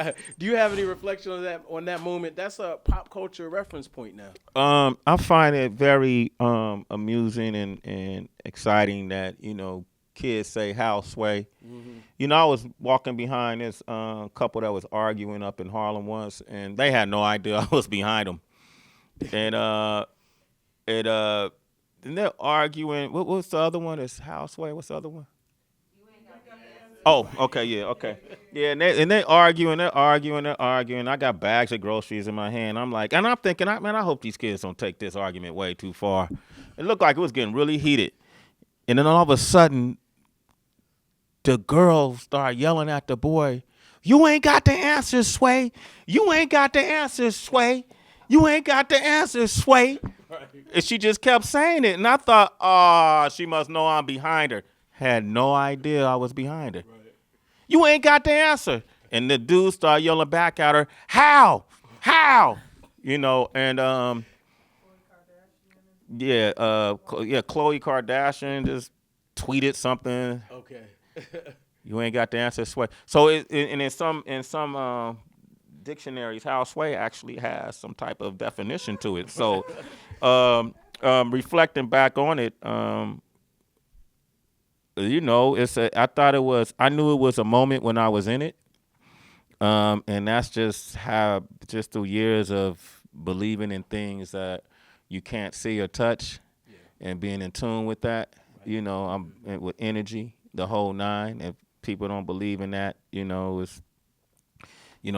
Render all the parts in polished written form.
Do you have any reflection on that moment? That's a pop culture reference point now. I find it very amusing and exciting that kids say "How Sway." Hmm. I was walking behind this couple that was arguing up in Harlem once, and they had no idea I was behind them. And it and they're arguing. What's the other one? It's "How Sway." What's the other one? Oh, okay, yeah, okay. Yeah, and they arguing, they're arguing, they're arguing. I got bags of groceries in my hand. I'm like, and I'm thinking, man, I hope these kids don't take this argument way too far. It looked like it was getting really heated. And then all of a sudden, the girl started yelling at the boy, "You ain't got the answers, Sway. You ain't got the answers, Sway. You ain't got the answers, Sway." And she just kept saying it. And I thought, oh, she must know I'm behind her. Had no idea I was behind her. You ain't got the answer. And the dude started yelling back at her, "How? How?" And yeah, yeah, Khloe Kardashian just tweeted something. Okay. You ain't got the answer, Sway. So and in some dictionaries, how Sway actually has some type of definition to it. So reflecting back on it, I knew it was a moment when I was in it. And that's just through years of believing in things that you can't see or touch Yeah. and being in tune with that. Right. I'm with energy, the whole nine. If people don't believe in that,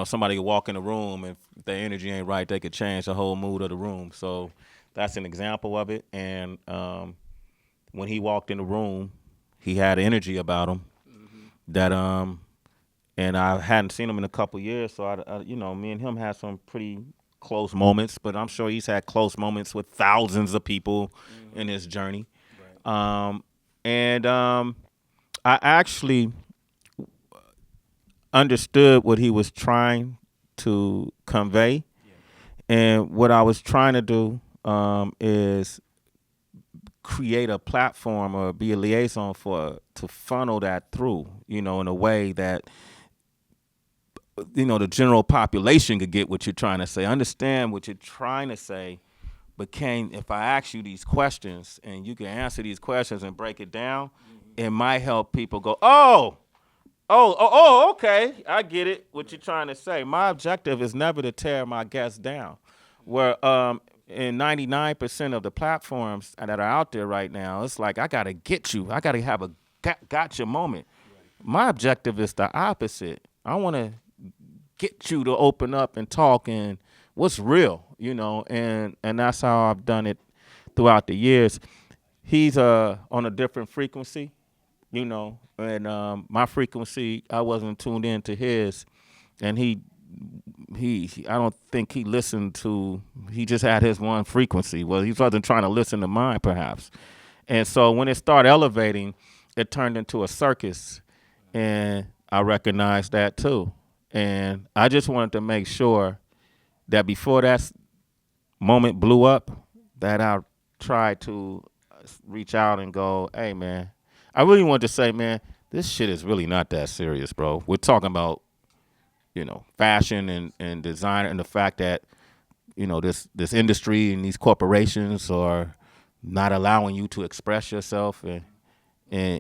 somebody could walk in the room, if their energy ain't right, they could change the whole mood of the room. So that's an example of it. And when he walked in the room, he had energy about him Hmm. that and I hadn't seen him in a couple years, so me and him had some pretty close moments. But I'm sure he's had close moments with thousands of people in Hmm. his journey. Right. And I actually understood what he was trying to convey, Yeah. and what I was trying to do is create a platform or be a liaison to funnel that through, in a way that the general population could get what you're trying to say, understand what you're trying to say. But if I ask you these questions and you can answer these questions and break it down, Hmm. it might help people go, oh, okay, I get it. What you're Right. trying to say. My objective is never to tear my guests down. Where in 99% of the platforms that are out there right now, it's like I gotta get you. I gotta have a gotcha moment. Right. My objective is the opposite. I want to get you to open up and talk and what's real, and that's how I've done it throughout the years. He's on a different frequency, and my frequency, I wasn't tuned in to his, and I don't think he listened to. He just had his one frequency. Well, he wasn't trying to listen to mine, perhaps. And so when it started elevating, it turned into a circus, and I recognized that too. And I just wanted to make sure that before that moment blew up, that I tried to reach out and go, "Hey, man," I really wanted to say, "Man, this shit is really not that serious, bro. We're talking about fashion and design, and the fact that this industry and these corporations are not allowing you to express yourself, and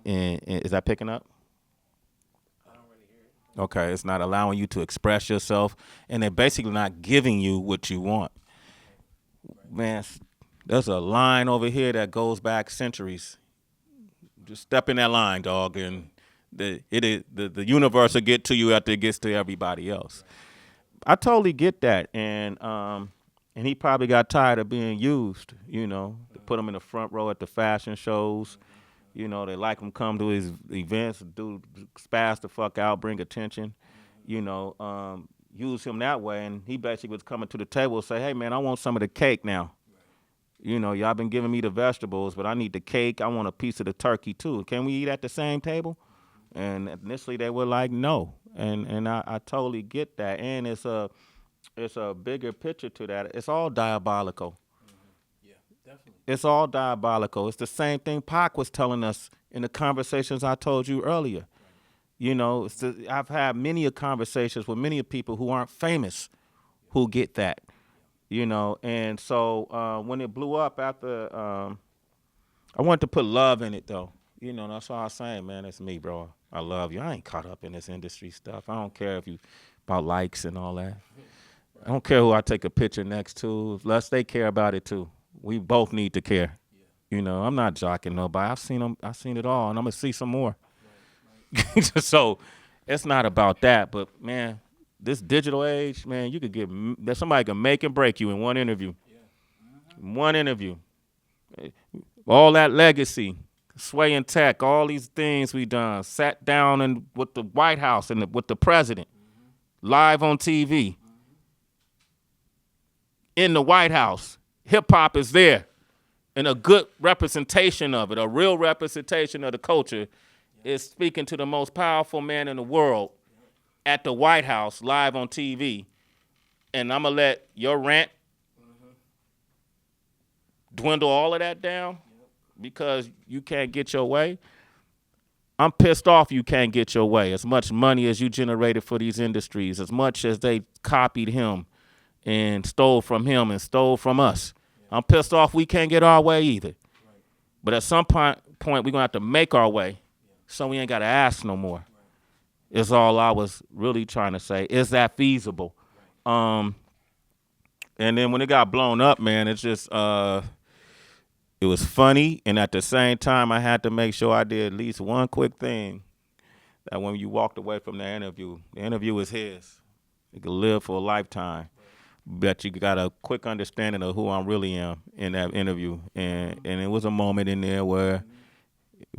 is that picking up? I don't really hear it. Okay, it's not allowing you to express yourself, and they're basically not giving you what you want. Right. Right. Man, there's a line over here that goes back centuries. Just step in that line, dog, and the universe will get to you after it gets to everybody else. Right. I totally get that, and he probably got tired of being used. To put him in the front row at the fashion shows. Hmm. They like him come to his events, do spaz the fuck out, bring attention. Hmm. You know, um, use him that way, and he basically was coming to the table and say, "Hey man, I want some of the cake now. Right. Y'all been giving me the vegetables, but I need the cake. I want a piece of the turkey too. Can we eat at the same table?" Hmm. And initially they were like, "No," and I totally get that, and it's a bigger picture to that. It's all diabolical. Hmm. Yeah. Definitely. It's all diabolical. It's the same thing Pac was telling us in the conversations I told you earlier. Right. You know, I've had many conversations with many people who aren't famous who get that, you know. And so when it blew up after, I wanted to put love in it, though. You know, that's all I'm saying, man. It's me, bro. I love you. I ain't caught up in this industry stuff. I don't care if you about likes and all that. I don't care who I take a picture next to, unless they care about it, too. We both need to care. You know, I'm not jocking nobody. I've seen it all, and I'm going to see some more. So it's not about that, but man, this digital age, man, you could get that somebody can make and break you in one interview. One interview. All that legacy, Sway and Tech, all these things we done, sat down and with the White House and with the president, live on TV, in the White House. Hip hop is there, and a good representation of it, a real representation of the culture. Is speaking to the most powerful man in the world at the White House live on TV. And I'm going to let your rant dwindle all of that down because you can't get your way. I'm pissed off you can't get your way. As much money as you generated for these industries, as much as they copied him and stole from him and stole from us. I'm pissed off we can't get our way either. But at some point we're going to have to make our way. So we ain't got to ask no more. Is all I was really trying to say. Is that feasible? And then when it got blown up, man, it's just it was funny. And at the same time, I had to make sure I did at least one quick thing. That when you walked away from the interview is his. You could live for a lifetime. But you got a quick understanding of who I really am in that interview. And it was a moment in there where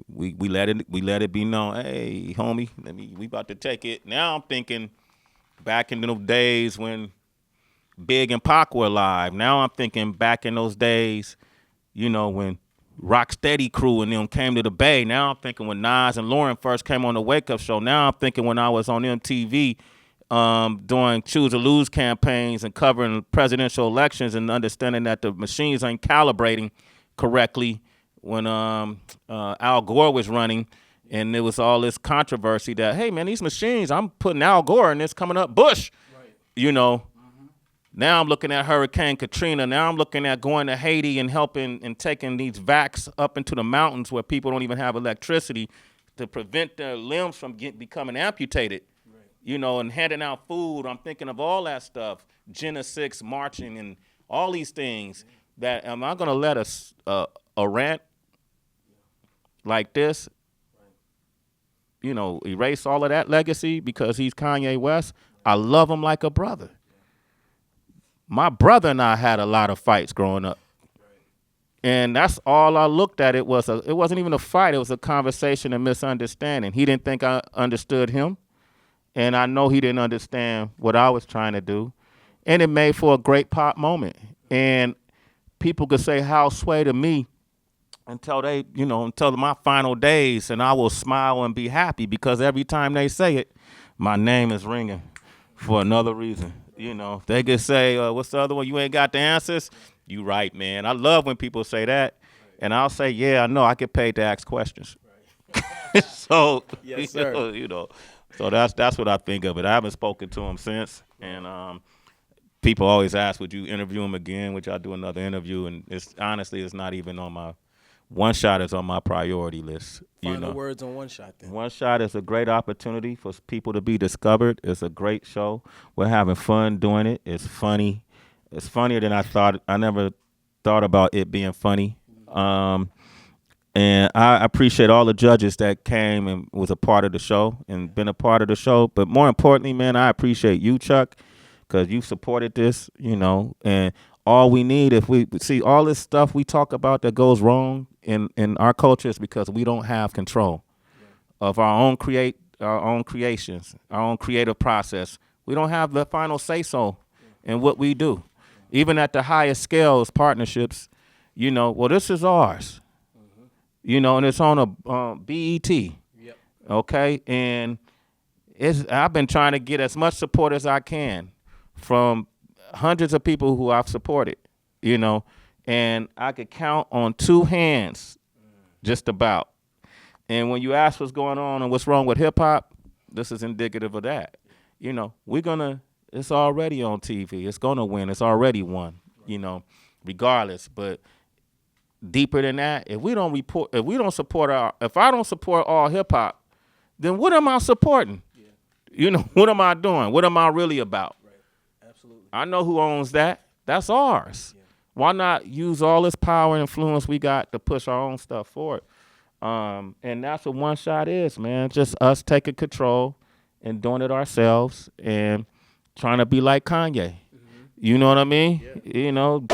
we let it be known, hey, homie, we about to take it. Now I'm thinking back in those days when Big and Pac were alive. Now I'm thinking back in those days, you know, when Rocksteady Crew and them came to the Bay. Now I'm thinking when Nas and Lauren first came on the Wake Up Show. Now I'm thinking when I was on MTV doing Choose or Lose campaigns and covering presidential elections and understanding that the machines ain't calibrating correctly. When Al Gore was running, and there was all this controversy that, hey, man, these machines, I'm putting Al Gore in this coming up Bush. Right. You know, now I'm looking at Hurricane Katrina. Now I'm looking at going to Haiti and helping and taking these vacs up into the mountains where people don't even have electricity to prevent their limbs from becoming amputated. Right. You know, and handing out food. I'm thinking of all that stuff, Genesis marching and all these things. That am I going to let a rant like this, you know, erase all of that legacy because he's Kanye West? I love him like a brother. My brother and I had a lot of fights growing up. And that's all I looked at. It wasn't even a fight. It was a conversation and misunderstanding. He didn't think I understood him. And I know he didn't understand what I was trying to do. And it made for a great pop moment. And people could say how Sway to me until my final days, and I will smile and be happy because every time they say it, my name is ringing for another reason. You know, they could say, what's the other one? You ain't got the answers? You right, man. I love when people say that. And I'll say, yeah, I know. I get paid to ask questions. Right. So, yes, sir. You know, so that's what I think of it. I haven't spoken to him since. And people always ask, would you interview him again? Which I'll do another interview. And it's not even on my One Shot is on my priority list. Final words on One Shot then. One Shot is a great opportunity for people to be discovered. It's a great show. We're having fun doing it. It's funny. It's funnier than I thought. I never thought about it being funny. And I appreciate all the judges that came and was a part of the show and been a part of the show. But more importantly, man, I appreciate you, Chuck, because you supported this, you know, and all we need, if we see all this stuff we talk about that goes wrong in our culture, is because we don't have control of our own creations, our own creative process. We don't have the final say-so in what we do. Even at the highest scales, partnerships, you know, well, this is ours, you know, and it's on a BET, okay? And I've been trying to get as much support as I can from hundreds of people who I've supported, you know, and I could count on two hands just about. And when you ask what's going on and what's wrong with hip hop, this is indicative of that. You know, it's already on TV. It's gonna win. It's already won. You know, regardless. But deeper than that, if I don't support all hip hop, then what am I supporting? Yeah. You know, what am I doing? What am I really about? Right. Absolutely. I know who owns that. That's ours. Yeah. Why not use all this power and influence we got to push our own stuff forward? And that's what One Shot is, man. Just us taking control and doing it ourselves and trying to be like Kanye. Mm-hmm. You know what I mean? Yeah. You know,